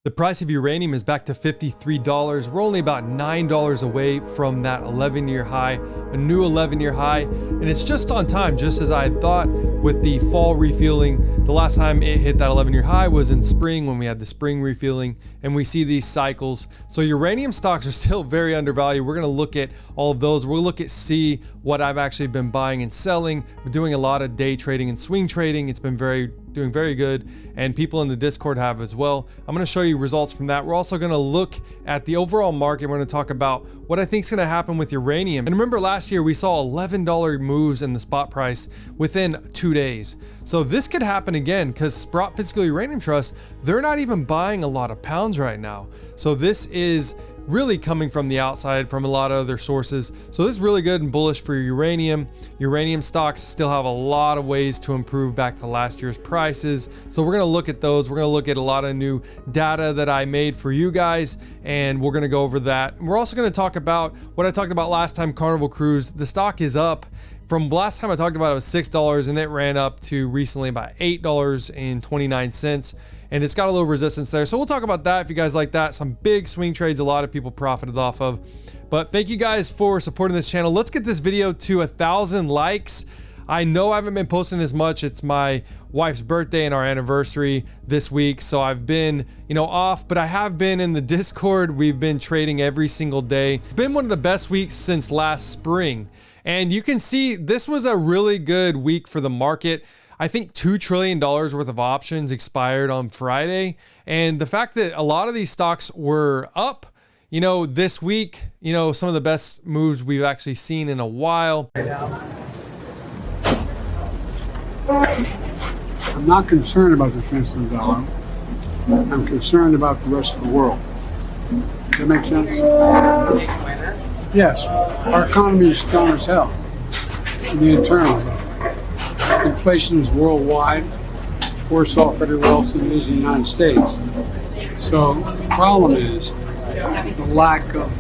The price of uranium is back to $53. We're only about $9 away from that 11-year high, a new 11-year high, and it's just on time, just as I had thought with the fall refueling. The last time it hit that 11-year high was in spring when we had the spring refueling, and we see these cycles. So uranium stocks are still very undervalued. We're gonna look at all of those. We'll look at see what I've actually been buying and selling. We're doing a lot of day trading and swing trading. It's been doing very good, and people in the Discord have as well. I'm going to show you results from that. We're also going to look at the overall market. We're going to talk about what I think is going to happen with uranium. And remember, last year we saw $11 moves in the spot price within 2 days. So this could happen again because Sprott Physical Uranium Trust, they're not even buying a lot of pounds right now. So this is really coming from the outside, from a lot of other sources. So this is really good and bullish for uranium. Uranium stocks still have a lot of ways to improve back to last year's prices. So we're gonna look at those. We're gonna look at a lot of new data that I made for you guys, and we're gonna go over that. And we're also gonna talk about what I talked about last time, Carnival Cruise. The stock is up. From last time I talked about it was $6, and it ran up to recently about $8.29. And it's got a little resistance there. So we'll talk about that if you guys like that. Some big swing trades a lot of people profited off of. But thank you guys for supporting this channel. Let's get this video to 1,000 likes. I know I haven't been posting as much. It's my wife's birthday and our anniversary this week. So I've been, off, but I have been in the Discord. We've been trading every single day. It's been one of the best weeks since last spring. And you can see this was a really good week for the market. I think $2 trillion worth of options expired on Friday. And the fact that a lot of these stocks were up, this week, some of the best moves we've actually seen in a while. I'm not concerned about the strength of the dollar. I'm concerned about the rest of the world. Does that make sense? Yes. Our economy is strong as hell in the internals. Inflation is worldwide. It's worse off everywhere else than it is in the United States. So the problem is the lack of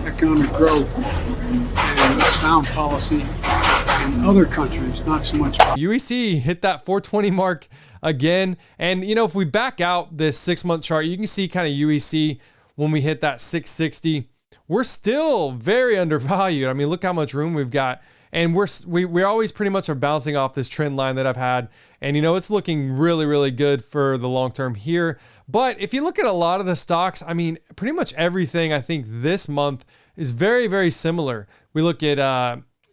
economic growth and sound policy in other countries, not so much. UEC hit that 420 mark again. And if we back out this 6-month chart, you can see kind of UEC when we hit that 660, we're still very undervalued. I mean, look how much room we've got. And we always pretty much are bouncing off this trend line that I've had. And it's looking really, really good for the long term here. But if you look at a lot of the stocks, I mean, pretty much everything I think this month is very, very similar. We look at,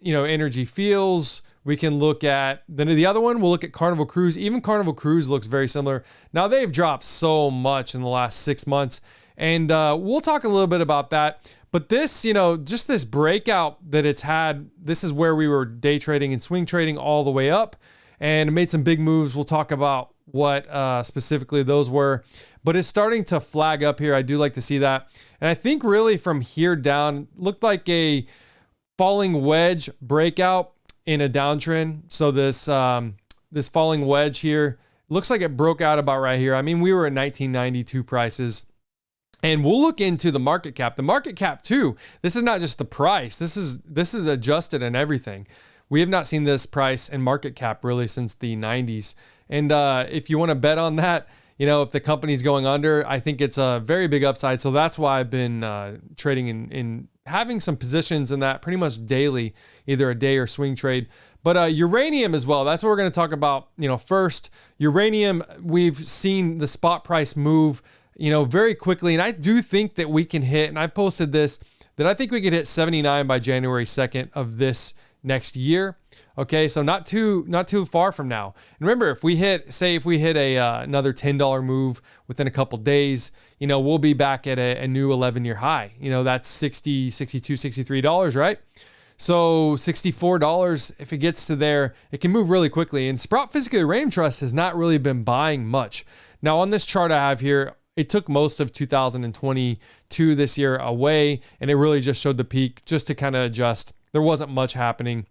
Energy Fuels. We can look at the other one. We'll look at Carnival Cruise. Even Carnival Cruise looks very similar. Now they've dropped so much in the last 6 months. And we'll talk a little bit about that. But this, just this breakout that it's had, this is where we were day trading and swing trading all the way up, and it made some big moves. We'll talk about what specifically those were, but it's starting to flag up here. I do like to see that. And I think really from here down, looked like a falling wedge breakout in a downtrend. So this, this falling wedge here, looks like it broke out about right here. I mean, we were at 1992 prices. And we'll look into the market cap. The market cap too. This is not just the price. This is adjusted and everything. We have not seen this price and market cap really since the 90s. And if you want to bet on that, if the company's going under, I think it's a very big upside. So that's why I've been trading in having some positions in that pretty much daily, either a day or swing trade. But uranium as well. That's what we're going to talk about. First, uranium. We've seen the spot price move very quickly. And I do think that we can hit, and I posted this, that I think we could hit 79 by January 2nd of this next year. Okay, so not too far from now. And remember, if we hit another $10 move within a couple days, we'll be back at a new 11-year high. That's $60, $62, $63, right? So $64, if it gets to there, it can move really quickly. And Sprott Physical Uranium Trust has not really been buying much. Now on this chart I have here, it took most of 2022 this year away, and it really just showed the peak just to kind of adjust. There wasn't much happening,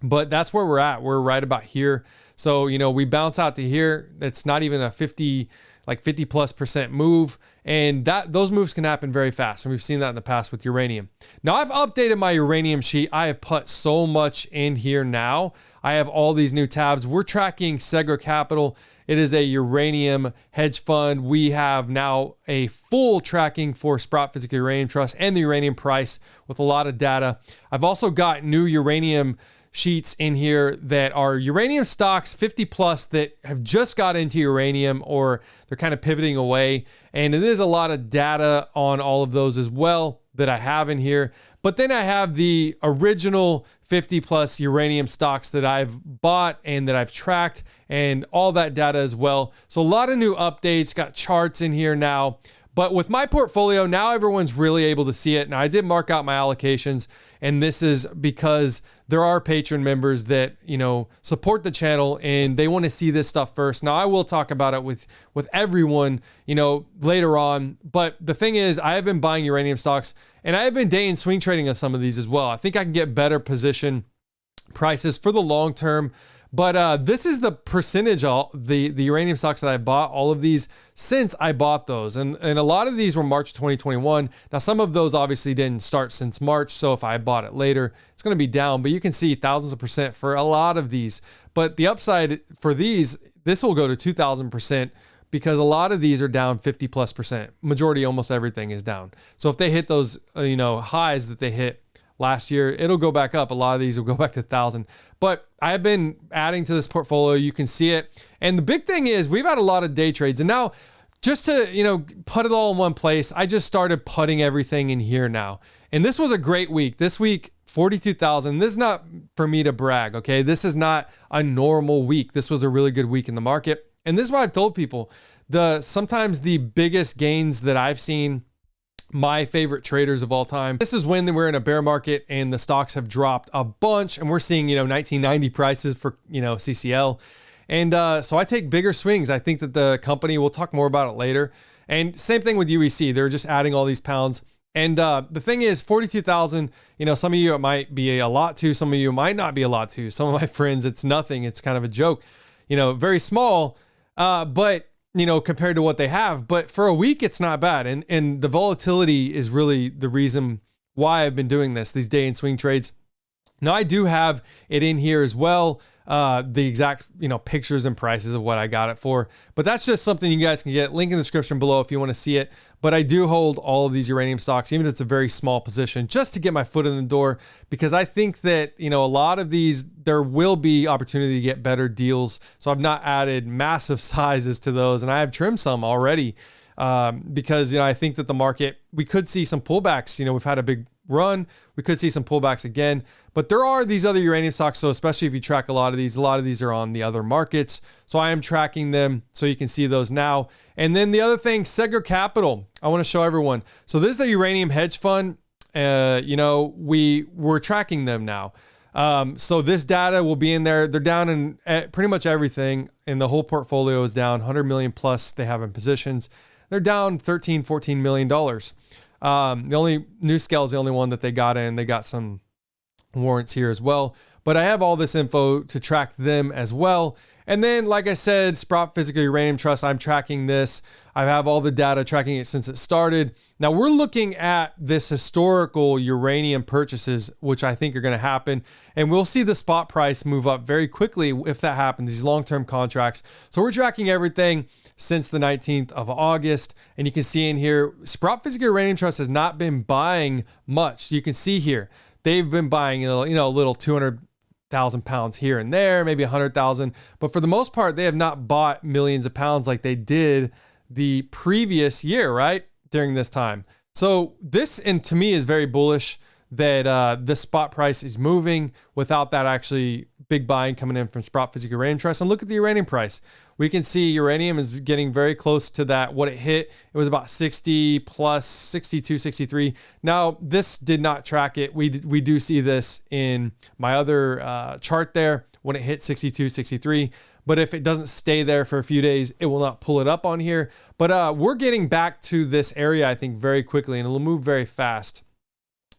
but that's where we're at. We're right about here. So, we bounce out to here. It's not even a 50, like 50+% move. And those moves can happen very fast. And we've seen that in the past with uranium. Now I've updated my uranium sheet. I have put so much in here now. I have all these new tabs. We're tracking Segra Capital. It is a uranium hedge fund. We have now a full tracking for Sprott Physical Uranium Trust and the uranium price with a lot of data. I've also got new uranium sheets in here that are uranium stocks 50 plus that have just got into uranium or they're kind of pivoting away. And it is a lot of data on all of those as well that I have in here. But then I have the original 50 plus uranium stocks that I've bought and that I've tracked and all that data as well. So a lot of new updates, got charts in here now. But with my portfolio, now everyone's really able to see it. Now I did mark out my allocations, and this is because there are patron members that, support the channel and they want to see this stuff first. Now I will talk about it with everyone, later on. But the thing is, I have been buying uranium stocks and I have been day and swing trading on some of these as well. I think I can get better position prices for the long term. But this is the percentage, the uranium stocks that I bought, all of these since I bought those. And a lot of these were March 2021. Now, some of those obviously didn't start since March. So if I bought it later, it's going to be down. But you can see thousands of percent for a lot of these. But the upside for these, this will go to 2,000% because a lot of these are down 50+%. Majority, almost everything is down. So if they hit those, highs that they hit last year, it'll go back up. A lot of these will go back to 1,000. But I've been adding to this portfolio. You can see it. And the big thing is we've had a lot of day trades. And now just to, put it all in one place, I just started putting everything in here now. And this was a great week. This week, 42,000. This is not for me to brag, okay? This is not a normal week. This was a really good week in the market. And this is what I've told people. Sometimes the biggest gains that I've seen, my favorite traders of all time, this is when we're in a bear market and the stocks have dropped a bunch and we're seeing, 1990 prices for, CCL. And so I take bigger swings. I think that the company, we'll talk more about it later. And same thing with UEC. They're just adding all these pounds. And the thing is 42,000, some of you, it might be a lot to, some of you might not be a lot to. Some of my friends, it's nothing. It's kind of a joke, very small, but compared to what they have. But for a week, it's not bad. And the volatility is really the reason why I've been doing this, these day and swing trades. Now, I do have it in here as well, the exact, pictures and prices of what I got it for. But that's just something you guys can get. Link in the description below if you want to see it. But I do hold all of these uranium stocks, even if it's a very small position, just to get my foot in the door, because I think that, a lot of these, there will be opportunity to get better deals. So I've not added massive sizes to those, and I have trimmed some already because, I think that the market, we could see some pullbacks. We've had a big run. We could see some pullbacks again, but there are these other uranium stocks. So especially if you track a lot of these are on the other markets. So I am tracking them so you can see those now. And then the other thing, Segra Capital, I want to show everyone. So this is a uranium hedge fund. We're tracking them now. So this data will be in there. They're down in pretty much everything, and the whole portfolio is down 100 million plus they have in positions. They're down $14 million. The only NewScale is the only one that they got in. They got some warrants here as well, but I have all this info to track them as well. And then, like I said, Sprott Physical Uranium Trust, I'm tracking this. I have all the data tracking it since it started. Now we're looking at this historical uranium purchases, which I think are going to happen. And we'll see the spot price move up very quickly if that happens, these long-term contracts. So we're tracking everything since the 19th of August. And you can see in here, Sprott Physical Uranium Trust has not been buying much. You can see here, they've been buying a little 200,000 pounds here and there, maybe 100,000. But for the most part, they have not bought millions of pounds like they did the previous year, right? During this time. So this, and to me, is very bullish that the spot price is moving without that actually big buying coming in from Sprott Physical Uranium Trust. And look at the uranium price. We can see uranium is getting very close to that. What it hit, it was about 60 plus 62, 63. Now, this did not track it. We do see this in my other chart there when it hit 62, 63. But if it doesn't stay there for a few days, it will not pull it up on here. But we're getting back to this area, I think, very quickly, and it'll move very fast.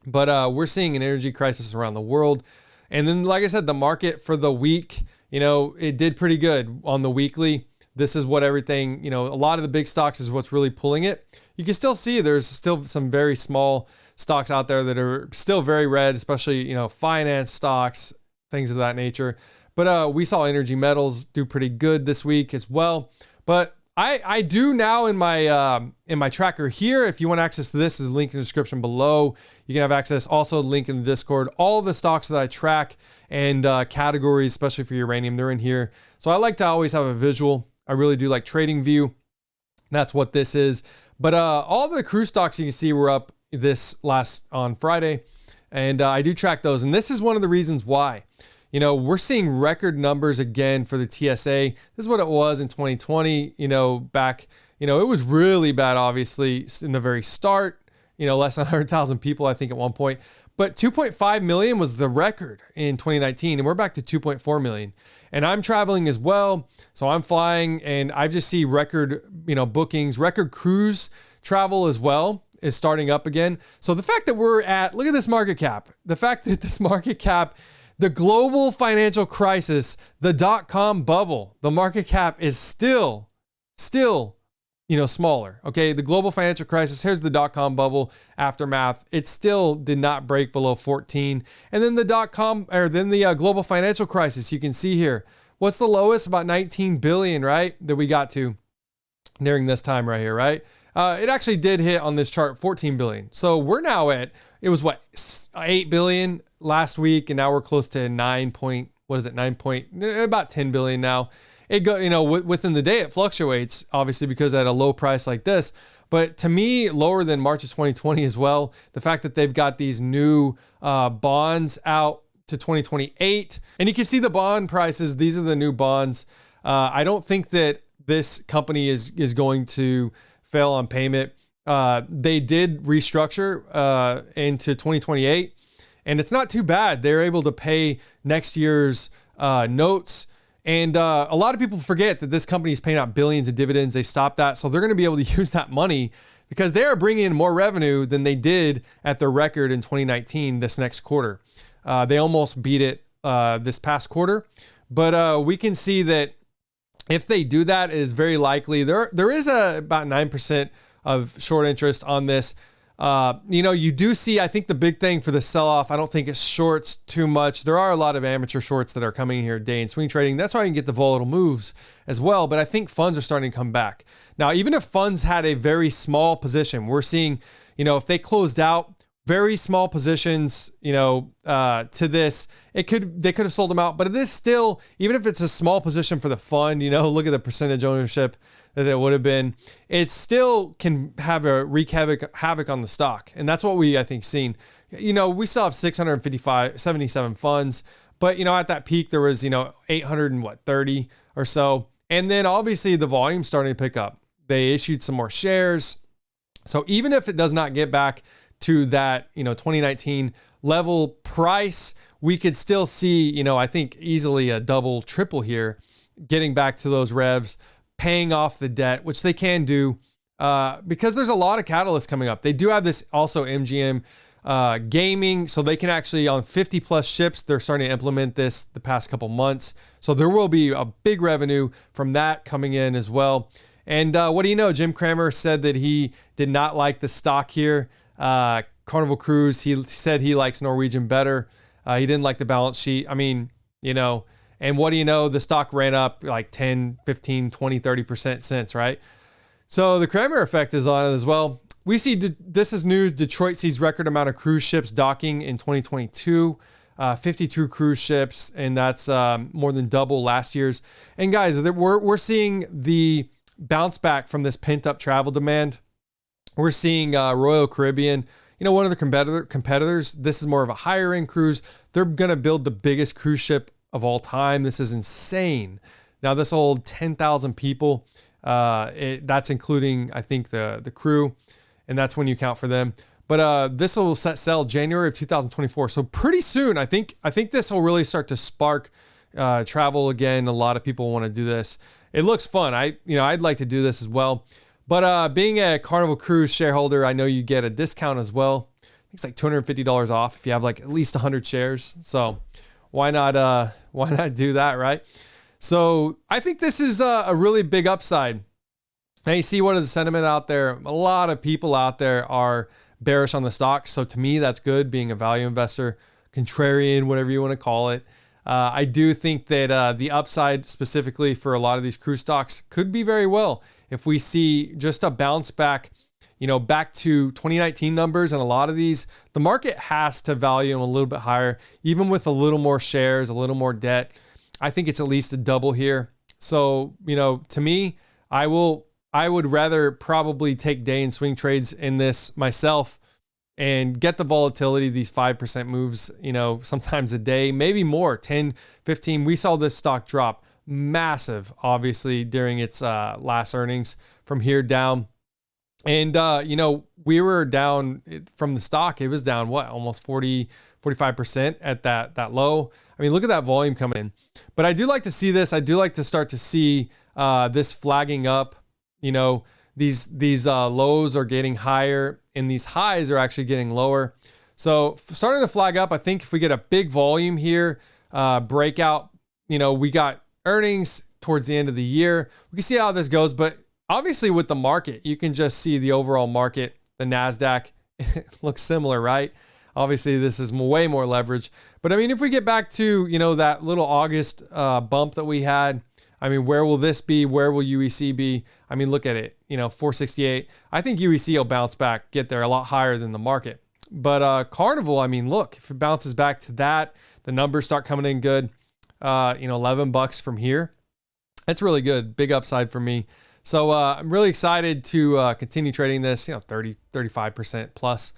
But we're seeing an energy crisis around the world. And then, like I said, the market for the week, it did pretty good on the weekly. This is what everything, a lot of the big stocks is what's really pulling it. You can still see there's still some very small stocks out there that are still very red, especially, finance stocks, things of that nature. But we saw energy metals do pretty good this week as well. But I do now in my tracker here. If you want access to this, there's a link in the description below. You can have access. Also, link in the Discord. All the stocks that I track and categories, especially for uranium, they're in here. So I like to always have a visual. I really do like Trading View. That's what this is. But all the cruise stocks you can see were up this last on Friday, and I do track those. And this is one of the reasons why. We're seeing record numbers again for the TSA. This is what it was in 2020. Back, it was really bad, obviously, in the very start. Less than 100,000 people, I think, at one point. But 2.5 million was the record in 2019, and we're back to 2.4 million. And I'm traveling as well, so I'm flying, and I just see record, bookings, record cruise travel as well is starting up again. So the fact that look at this market cap. The fact that this market cap, the global financial crisis, the dot-com bubble, the market cap is still, smaller. Okay. The global financial crisis, here's the dot-com bubble aftermath. It still did not break below 14. And then the global financial crisis, you can see here, what's the lowest? About 19 billion, right? That we got to during this time right here, right? It actually did hit on this chart 14 billion. So we're now at, it was 8 billion last week, and now we're close to about 10 billion now. It go, within the day it fluctuates, obviously, because at a low price like this. But to me, lower than March of 2020 as well. The fact that they've got these new bonds out to 2028, and you can see the bond prices. These are the new bonds. I don't think that this company is going to fail on payment. They did restructure into 2028, and it's not too bad. They're able to pay next year's notes. And a lot of people forget that this company is paying out billions of dividends. They stopped that. So they're going to be able to use that money because they are bringing in more revenue than they did at their record in 2019 this next quarter. They almost beat it this past quarter. But we can see that if they do that, it is very likely. There is about 9% of short interest on this. You do see, I think the big thing for the sell-off, I don't think it's shorts too much. There are a lot of amateur shorts that are coming here day in swing trading. That's why you can get the volatile moves as well. But I think funds are starting to come back. Now, even if funds had a very small position, we're seeing, if they closed out very small positions, to this, they could have sold them out. But it is still, even if it's a small position for the fund, look at the percentage ownership that it would have been, it still can have wreak havoc on the stock. And that's what I think, seen. We still have 77 funds, but, at that peak, there was, 830 or so. And then obviously the volume's starting to pick up. They issued some more shares. So even if it does not get back to that, 2019 level price, we could still see, I think easily a double, triple here, getting back to those revs, paying off the debt, which they can do because there's a lot of catalysts coming up. They do have this also MGM gaming, so they can actually, on 50 plus ships, they're starting to implement this the past couple months. So there will be a big revenue from that coming in as well. And what do you know? Jim Cramer said that he did not like the stock here. Carnival Cruise, he said he likes Norwegian better. He didn't like the balance sheet. I mean, and what do you know? The stock ran up like 10, 15, 20, 30% since, right? So the Cramer effect is on it as well. We see, this is news, Detroit sees record amount of cruise ships docking in 2022, 52 cruise ships, and that's more than double last year's. And guys, we're seeing the bounce back from this pent-up travel demand. We're seeing Royal Caribbean, one of the competitors. This is more of a higher end cruise. They're going to build the biggest cruise ship of all time. This is insane. Now this will hold 10,000 people. That's including, I think, the crew, and that's when you count for them. But this will set sail January of 2024. So pretty soon, I think this will really start to spark travel again. A lot of people want to do this. It looks fun. I'd like to do this as well. But being a Carnival Cruise shareholder, I know you get a discount as well. I think it's like $250 off if you have like at least 100 shares. So why not do that, right? So I think this is a really big upside. Now you see what is the sentiment out there. A lot of people out there are bearish on the stock. So to me, that's good, being a value investor, contrarian, whatever you want to call it. I do think that the upside specifically for a lot of these cruise stocks could be very well if we see just a bounce back, back to 2019 numbers. And a lot of these, the market has to value them a little bit higher, even with a little more shares, a little more debt. I think it's at least a double here. So, to me, I would rather probably take day and swing trades in this myself and get the volatility, these 5% moves, sometimes a day, maybe more, 10, 15. We saw this stock drop massive, obviously, during its last earnings from here down. And, we were down from the stock. It was down, almost 45% at that low. I mean, look at that volume coming in. But I do like to see this. I do like to start to see this flagging up. These lows are getting higher and these highs are actually getting lower. So starting to flag up, I think if we get a big volume here, breakout, we got earnings towards the end of the year. We can see how this goes, but obviously with the market, you can just see the overall market, the NASDAQ looks similar, right? Obviously this is way more leverage, but I mean, if we get back to, that little August bump that we had, I mean, where will this be? Where will UEC be? I mean, look at it, 468. I think UEC will bounce back, get there a lot higher than the market. But Carnival, I mean, look, if it bounces back to that, the numbers start coming in good, $11 from here. That's really good. Big upside for me. So I'm really excited to continue trading this, 30, 35% plus,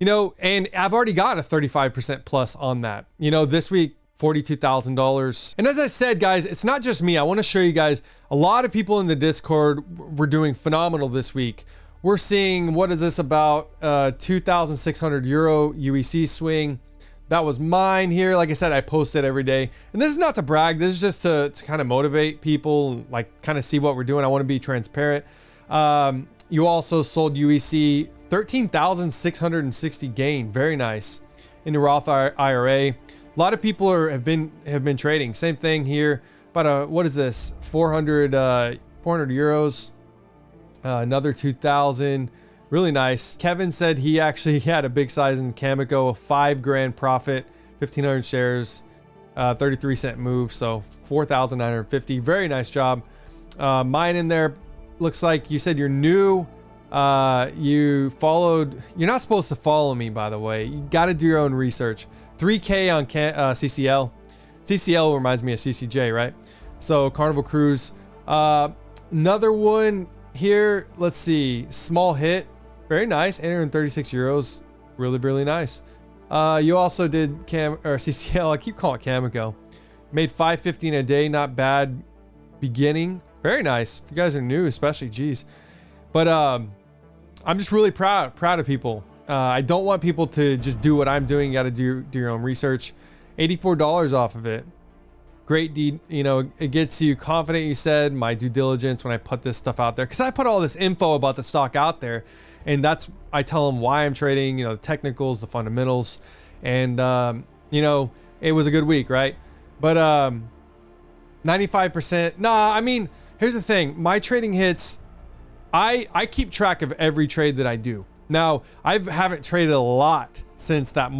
and I've already got a 35% plus on that, this week, $42,000. And as I said, guys, it's not just me. I want to show you guys a lot of people in the Discord were doing phenomenal this week. We're seeing, what is this about? 2,600 euro UEC swing. That was mine here. Like I said, I post it every day. And this is not to brag. This is just to kind of motivate people, like kind of see what we're doing. I want to be transparent. You also sold UEC 13,660 gain. Very nice. In the Roth IRA. A lot of people have been trading. Same thing here. About what is this? 400 euros. Another 2,000. Really nice. Kevin said he actually had a big size in Cameco, a $5,000 profit, 1,500 shares, 33-cent move, so 4,950. Very nice job. Mine in there looks like you said you're new. You followed. You're not supposed to follow me, by the way. You got to do your own research. 3K on CCL. CCL reminds me of CCJ, right? So Carnival Cruise. Another one here. Let's see. Small hit. Very nice. 836 euros. Really, really nice. You also did CCL. I keep calling it Cameco. Made 515 a day. Not bad beginning. Very nice. If you guys are new, especially, geez. But I'm just really proud of people. I don't want people to just do what I'm doing. You got to do your own research. $84 off of it. Great deed. It gets you confident. You said my due diligence when I put this stuff out there, because I put all this info about the stock out there, and I tell them why I'm trading. The technicals, the fundamentals, and it was a good week, right? But 95%. Nah, I mean, here's the thing. My trading hits. I keep track of every trade that I do. Now, I haven't traded a lot since that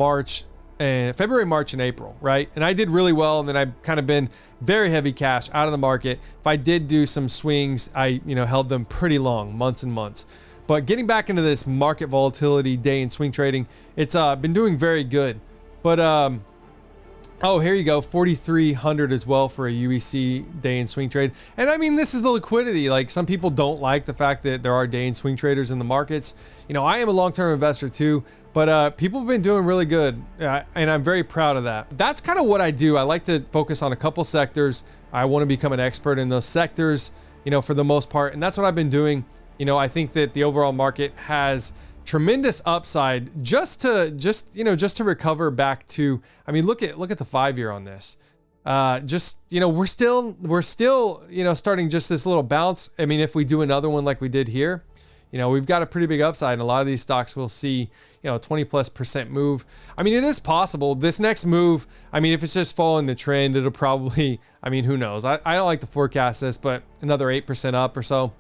February, March, and April, right? And I did really well, and then I've kind of been very heavy cash out of the market. If I did do some swings, I held them pretty long, months and months. But getting back into this market volatility day and swing trading, it's been doing very good. But oh, here you go, 4,300 as well for a UEC day and swing trade. And I mean, this is the liquidity. Like, some people don't like the fact that there are day and swing traders in the markets. I am a long-term investor too, but people have been doing really good, and I'm very proud of that. That's kind of what I do. I like to focus on a couple sectors. I want to become an expert in those sectors, for the most part, and that's what I've been doing. I think that the overall market has tremendous upside just to recover back to, I mean, look at the 5-year on this. We're still starting just this little bounce. I mean, if we do another one like we did here, you know, we've got a pretty big upside, and a lot of these stocks will see, you know, 20+% move. I mean, it is possible. This next move, I mean, if it's just following the trend, it'll probably, I mean, who knows? I don't like to forecast this, but another 8% up or so.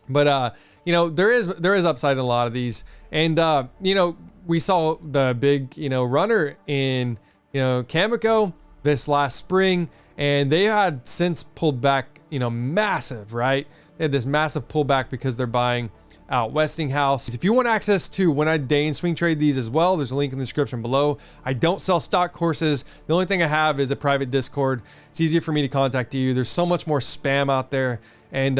But, you know, there is upside in a lot of these. And, you know, we saw the big, you know, runner in, you know, Cameco this last spring, and they had since pulled back, you know, massive, right? They had this massive pullback because they're buying out Westinghouse. If you want access to when I day and swing trade these as well, there's a link in the description below. I don't sell stock courses. The only thing I have is a private Discord. It's easier for me to contact you. There's so much more spam out there. And,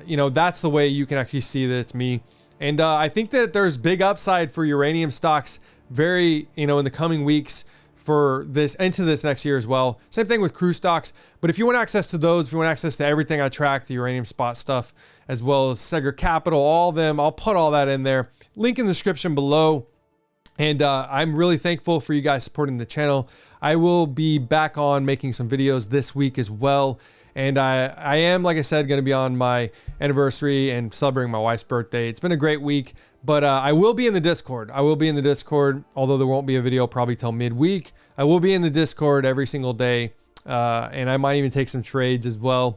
you know, that's the way you can actually see that it's me. And I think that there's big upside for uranium stocks very, you know, in the coming weeks for this into this next year as well. Same thing with cruise stocks. But if you want access to those, if you want access to everything I track, the uranium spot stuff, as well as Seger Capital, all of them, I'll put all that in there. Link in the description below. And I'm really thankful for you guys supporting the channel. I will be back on making some videos this week as well. And I am, like I said, going to be on my anniversary and celebrating my wife's birthday. It's been a great week, but I will be in the Discord. I will be in the Discord, although there won't be a video probably till midweek. I will be in the Discord every single day, and I might even take some trades as well.